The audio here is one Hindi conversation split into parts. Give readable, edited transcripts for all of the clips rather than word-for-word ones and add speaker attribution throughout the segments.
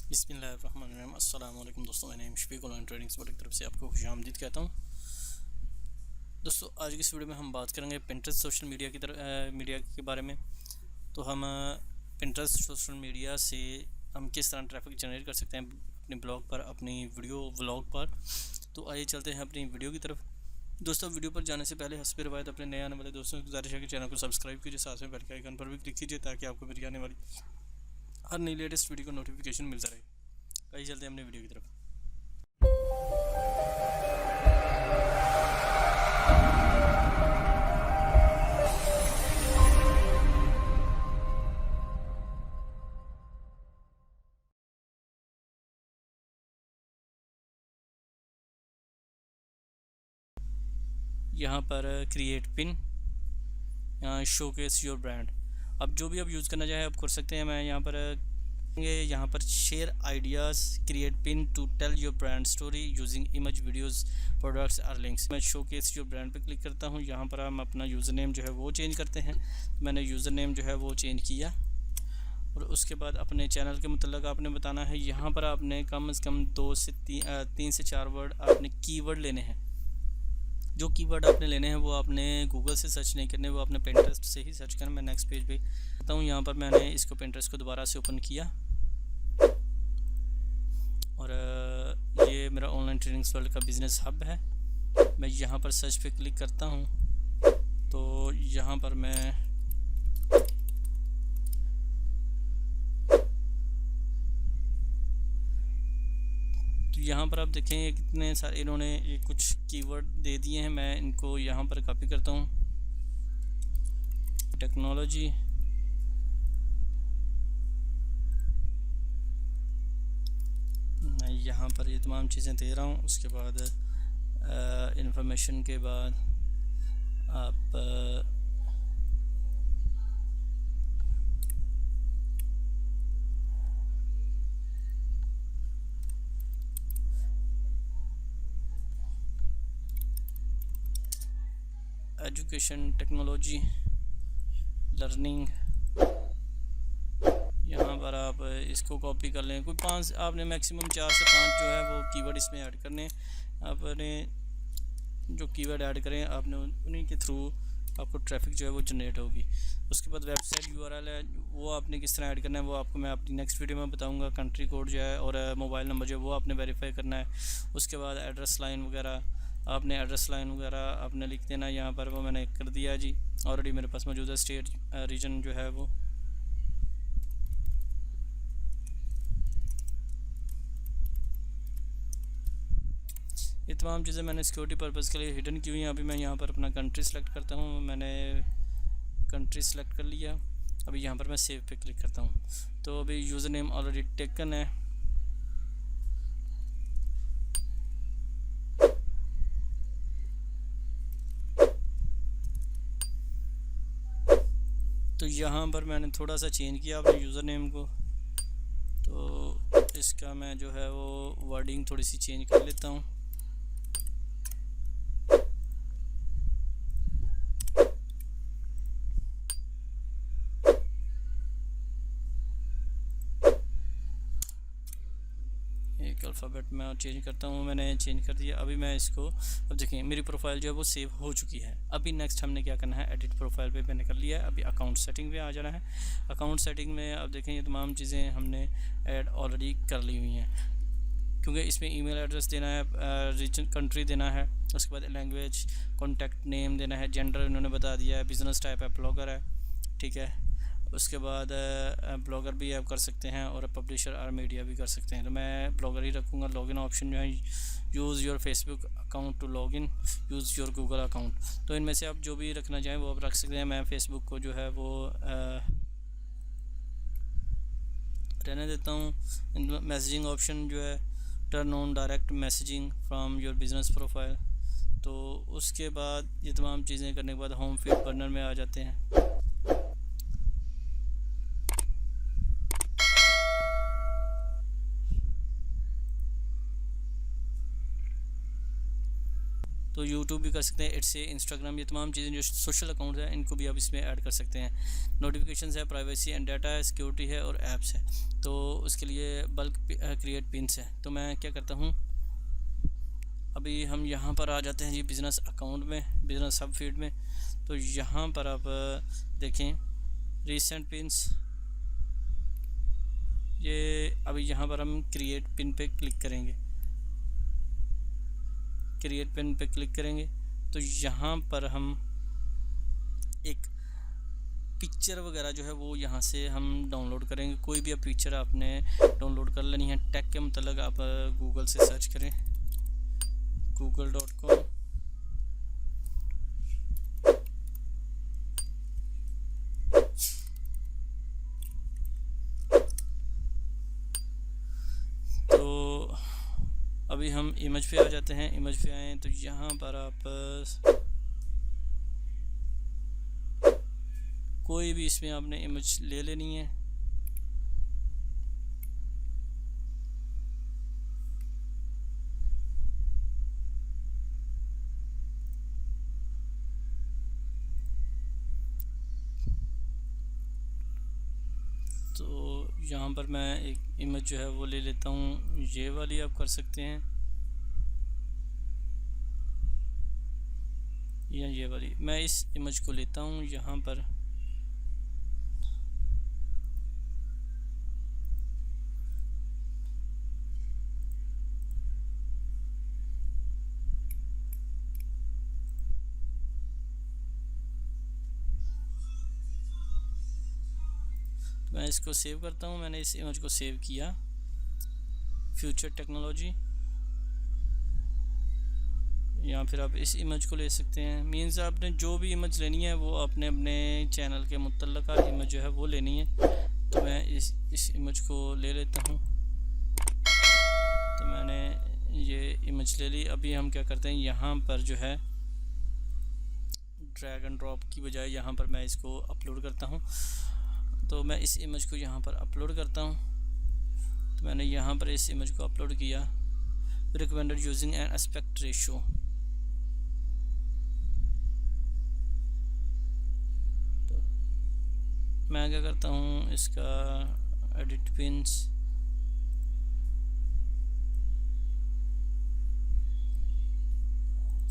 Speaker 1: बिस्मिल्लाहिर्रहमानिर्रहीम। अस्सलाम वालेकुम दोस्तों, मैं शफीक ऑनलाइन ट्रेडिंग स्पॉट की तरफ से आपको खुशामदीद कहता हूँ। दोस्तों, आज की इस वीडियो में हम बात करेंगे पिंटरेस्ट सोशल मीडिया मीडिया के बारे में। तो हम पिंटरेस्ट सोशल मीडिया से हम किस तरह ट्रैफिक जनरेट कर सकते हैं अपने ब्लॉग पर, अपनी वीडियो व्लॉग पर। तो आइए चलते हैं अपनी वीडियो की तरफ। दोस्तों, वीडियो पर जाने से पहले हस्ब रवायत अपने नए आने वाले दोस्तों की गुजारिश है कि चैनल को सब्सक्राइब कीजिए, साथ में बेल के आइकन पर भी क्लिक कीजिए ताकि आपको मेरी आने वाली हर नई लेटेस्ट वीडियो का नोटिफिकेशन मिलता रहे। आइए चलते हैं अपनी वीडियो की तरफ। यहाँ पर create pin, showcase your brand. अब जो भी आप यूज़ करना चाहें आप कर सकते हैं। मैं यहाँ पर share ideas, create pin to tell your brand story using image, videos, products और लिंक्स। मैं शोकेस योर ब्रांड पे क्लिक करता हूँ। यहाँ पर हम अपना यूज़र नेम जो है वो चेंज करते हैं। मैंने यूज़र नेम जो है वो चेंज किया और उसके बाद अपने चैनल के मतलब आपने बताना है। यहाँ पर आपने कम से कम 3 से 4 वर्ड आपने कीवर्ड लेने हैं। जो कीवर्ड आपने लेने हैं वो आपने गूगल से सर्च नहीं करने, वो आपने पिंटरेस्ट से ही सर्च करना। मैं नेक्स्ट पेज पे आता हूँ। यहाँ पर मैंने इसको पिंटरेस्ट को दोबारा से ओपन किया और ये मेरा ऑनलाइन ट्रेनिंग वर्ल्ड का बिजनेस हब है। मैं यहाँ पर सर्च पे क्लिक करता हूँ तो यहाँ पर मैं यहाँ पर आप देखें ये कितने सारे इन्होंने ये कुछ कीवर्ड दे दिए हैं। मैं इनको यहाँ पर कॉपी करता हूँ। टेक्नोलॉजी, मैं यहाँ पर ये तमाम चीज़ें दे रहा हूँ। उसके बाद इंफॉर्मेशन के बाद आप एजुकेशन, टेक्नोलॉजी, लर्निंग, यहाँ पर आप इसको कॉपी कर लें। कोई 5 आपने मैक्सिमम 4 से 5 जो है वो कीवर्ड इसमें ऐड करने। आपने जो कीवर्ड ऐड करें आपने उन्हीं के थ्रू आपको ट्रैफिक जो है वो जनरेट होगी। उसके बाद वेबसाइट यूआरएल है, वो आपने किस तरह ऐड करना है वो आपको मैं अपनी नेक्स्ट वीडियो में बताऊंगा। कंट्री कोड जो है और मोबाइल नंबर जो है वो आपने वेरीफाई करना है। उसके बाद एड्रेस लाइन वगैरह आपने लिख देना। यहाँ पर वो मैंने कर दिया जी, ऑलरेडी मेरे पास मौजूद है। स्टेट रीजन जो है वो ये तमाम चीज़ें मैंने सिक्योरिटी पर्पज़ के लिए हिडन की हुई हैं। अभी मैं यहाँ पर अपना कंट्री सेलेक्ट करता हूँ। मैंने कंट्री सेलेक्ट कर लिया। अभी यहाँ पर मैं सेव पे क्लिक करता हूँ तो अभी यूज़र नेम ऑलरेडी टेकन है। तो यहाँ पर मैंने थोड़ा सा चेंज किया अपने यूज़र नेम को, तो इसका मैं जो है वो वर्डिंग थोड़ी सी चेंज कर लेता हूँ। एक अल्फ़ाबेट में और चेंज करता हूँ। मैंने चेंज कर दिया। अभी मैं इसको, अब देखिए मेरी प्रोफाइल जो है वो सेव हो चुकी है। अभी नेक्स्ट हमने क्या करना है, एडिट प्रोफाइल पे मैंने कर लिया है। अभी अकाउंट सेटिंग पे आ जाना है। अकाउंट सेटिंग में अब देखें ये तमाम चीज़ें हमने ऐड ऑलरेडी कर ली हुई हैं, क्योंकि इसमें ईमेल एड्रेस देना है, रीजन कंट्री देना है, उसके बाद लैंग्वेज, कॉन्टैक्ट नेम देना है, जेंडर इन्होंने बता दिया है, बिज़नेस टाइप है, ब्लॉगर है, ठीक है। उसके बाद ब्लॉगर भी आप कर सकते हैं और पब्लिशर और मीडिया भी कर सकते हैं। तो मैं ब्लॉगर ही रखूँगा। लॉगिन ऑप्शन जो है, use your Facebook account to login, use your Google account. तो इनमें से आप जो भी रखना चाहें वो आप रख सकते हैं। मैं फेसबुक को जो है वो रहने देता हूँ। मैसेजिंग ऑप्शन जो है, turn on direct messaging from your business profile. तो उसके बाद ये तमाम चीज़ें करने के बाद होम फीड बर्नर में आ जाते हैं। तो यूट्यूब भी कर सकते हैं, इससे इंस्टाग्राम, ये तमाम चीज़ें जो सोशल अकाउंट है इनको भी आप इसमें ऐड कर सकते हैं। नोटिफिकेशन है, प्राइवेसी एंड डाटा है, सिक्योरिटी है और ऐप्स है। तो उसके लिए बल्क क्रिएट पिन्स है। तो मैं क्या करता हूँ, अभी हम यहाँ पर आ जाते हैं जी बिज़नेस अकाउंट में, बिज़नेस सब फीड में। तो यहाँ पर आप देखें रीसेंट पिन्स, ये अभी यहाँ पर हम क्रिएट पिन पे क्लिक करेंगे, क्रिएट पिन पे क्लिक करेंगे तो यहाँ पर हम एक पिक्चर वगैरह जो है वो यहाँ से हम डाउनलोड करेंगे। कोई भी आप पिक्चर आपने डाउनलोड कर लेनी है। टेक के मतलब आप गूगल से सर्च करें, google.com, तो अभी हम इमेज पे आ जाते हैं। इमेज पे आए तो यहाँ पर आप कोई भी इसमें आपने इमेज ले लेनी है। तो यहाँ पर मैं एक इमेज जो है वो ले लेता हूँ, ये वाली आप कर सकते हैं या ये वाली। मैं इस इमेज को लेता हूँ यहाँ पर, मैं इसको सेव करता हूँ। मैंने इस इमेज को सेव किया, फ्यूचर टेक्नोलॉजी, या फिर आप इस इमेज को ले सकते हैं। मीन्स आपने जो भी इमेज लेनी है वो आपने अपने चैनल के मुतल्लिका इमेज जो है वो लेनी है। तो मैं इस इमेज को ले लेता हूँ। तो मैंने ये इमेज ले ली। अभी हम क्या करते हैं, यहाँ पर जो है ड्रैग एंड ड्रॉप की बजाय यहाँ पर मैं इसको अपलोड करता हूँ। तो मैं इस इमेज को यहाँ पर अपलोड करता हूँ। तो मैंने यहाँ पर इस इमेज को अपलोड किया। Recommended using an aspect ratio. तो मैं क्या करता हूँ, इसका edit pins,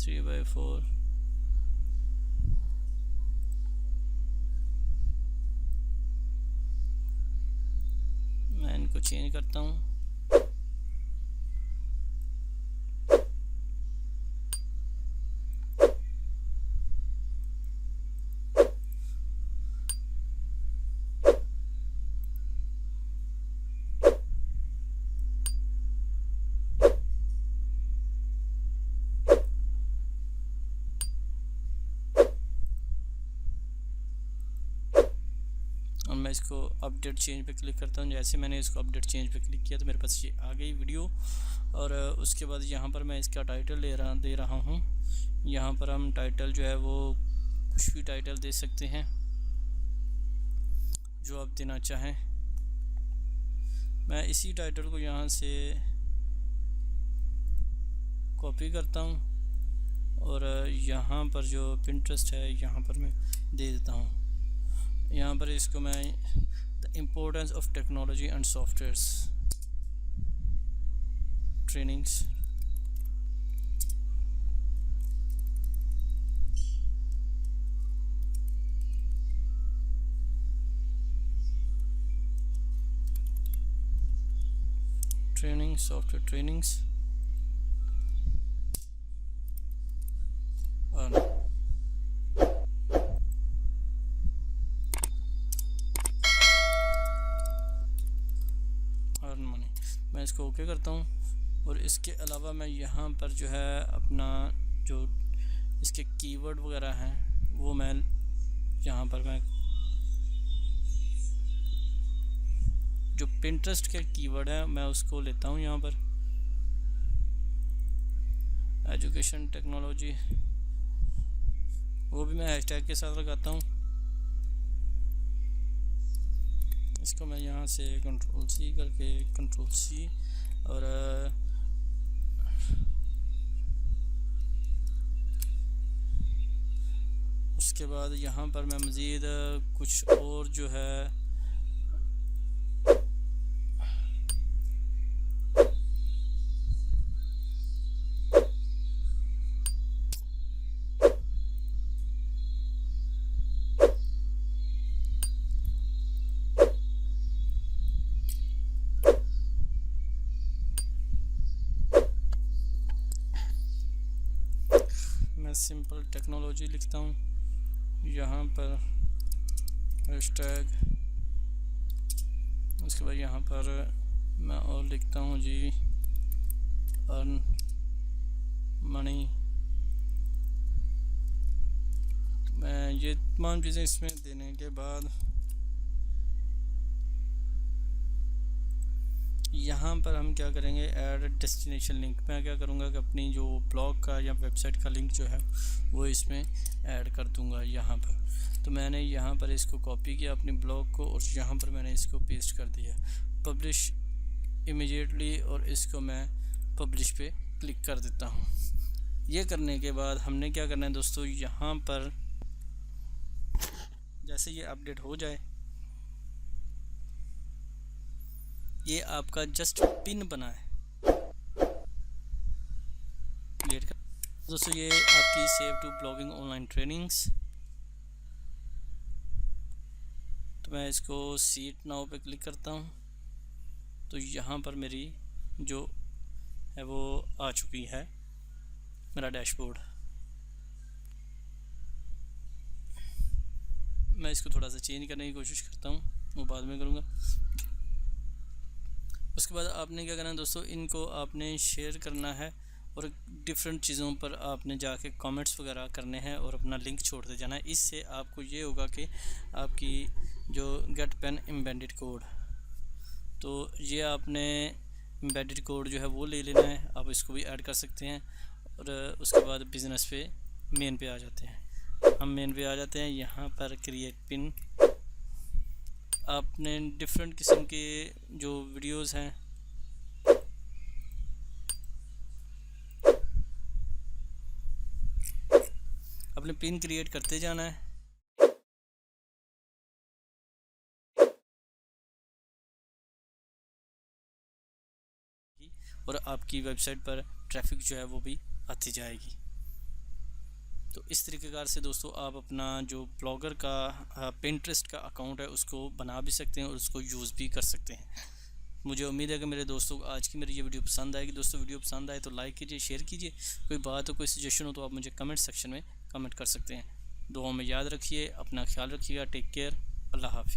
Speaker 1: three by four, मैं इनको चेंज करता हूँ। और मैं इसको अपडेट चेंज पे क्लिक करता हूँ। जैसे मैंने इसको अपडेट चेंज पे क्लिक किया तो मेरे पास ये आ गई वीडियो। और उसके बाद यहाँ पर मैं इसका टाइटल दे रहा हूँ। यहाँ पर हम टाइटल जो है वो कुछ भी टाइटल दे सकते हैं जो आप देना चाहें। मैं इसी टाइटल को यहाँ से कॉपी करता हूँ और यहाँ पर जो पिंटरेस्ट है यहाँ पर मैं दे देता हूँ। यहाँ पर इसको मैं the importance of technology and softwares trainings, training, software trainings और मनी। मैं इसको ओके करता हूँ। और इसके अलावा मैं यहाँ पर जो है अपना जो इसके कीवर्ड वगैरह हैं वो मैं यहाँ पर मैं जो पिंटरेस्ट के कीवर्ड है मैं उसको लेता हूँ। यहाँ पर एजुकेशन टेक्नोलॉजी वो भी मैं हैशटैग के साथ लगाता हूँ। इसको मैं यहाँ से कंट्रोल सी करके कंट्रोल सी और उसके बाद यहाँ पर मैं मज़ीद कुछ और जो है मैं सिंपल टेक्नोलॉजी लिखता हूँ, यहाँ पर हैशटैग, उसके बाद यहाँ पर मैं और लिखता हूँ जी अर्न मनी। मैं ये तमाम चीज़ें इसमें देने के बाद यहाँ पर हम क्या करेंगे, ऐड डेस्टिनेशन लिंक। मैं क्या करूँगा कि अपनी जो ब्लॉग का या वेबसाइट का लिंक जो है वो इसमें ऐड कर दूँगा यहाँ पर। तो मैंने यहाँ पर इसको कॉपी किया अपनी ब्लॉग को और यहाँ पर मैंने इसको पेस्ट कर दिया, पब्लिश इमीडिएटली, और इसको मैं पब्लिश पे क्लिक कर देता हूँ। ये करने के बाद हमने क्या करना है दोस्तों, यहाँ पर जैसे ये अपडेट हो जाए, ये आपका जस्ट पिन बना है क्लियर कर दोस्तों। ये आपकी save to blogging online trainings. तो मैं इसको सीट नाउ पे क्लिक करता हूँ, तो यहाँ पर मेरी जो है वो आ चुकी है मेरा डैशबोर्ड। मैं इसको थोड़ा सा चेंज करने की कोशिश करता हूँ, वो बाद में करूँगा। उसके बाद आपने क्या करना है दोस्तों, इनको आपने शेयर करना है और डिफरेंट चीज़ों पर आपने जाके कमेंट्स वगैरह करने हैं और अपना लिंक छोड़ते जाना है। इससे आपको ये होगा कि आपकी जो गेट पेन एम्बेडेड कोड, तो ये आपने एम्बेडेड कोड जो है वो ले लेना है, आप इसको भी ऐड कर सकते हैं। और उसके बाद बिज़नेस पे मेन पे आ जाते हैं, हम मेन पे आ जाते हैं। यहाँ पर क्रिएट पिन, आपने डिफरेंट किस्म के जो वीडियोस हैं अपने पिन क्रिएट करते जाना है। और आपकी वेबसाइट पर ट्रैफिक जो है वो भी आती जाएगी। तो इस तरीक़ेकार से दोस्तों आप अपना जो ब्लॉगर का पिंटरेस्ट का अकाउंट है उसको बना भी सकते हैं और उसको यूज़ भी कर सकते हैं। मुझे उम्मीद है कि मेरे दोस्तों को आज की मेरी ये वीडियो पसंद आएगी। दोस्तों वीडियो पसंद आए तो लाइक कीजिए, शेयर कीजिए। कोई बात हो, कोई सजेशन हो तो आप मुझे कमेंट सेक्शन में कमेंट कर सकते हैं। दुआ में याद रखिए, अपना ख्याल रखिएगा। टेक केयर, अल्लाह हाफिज़।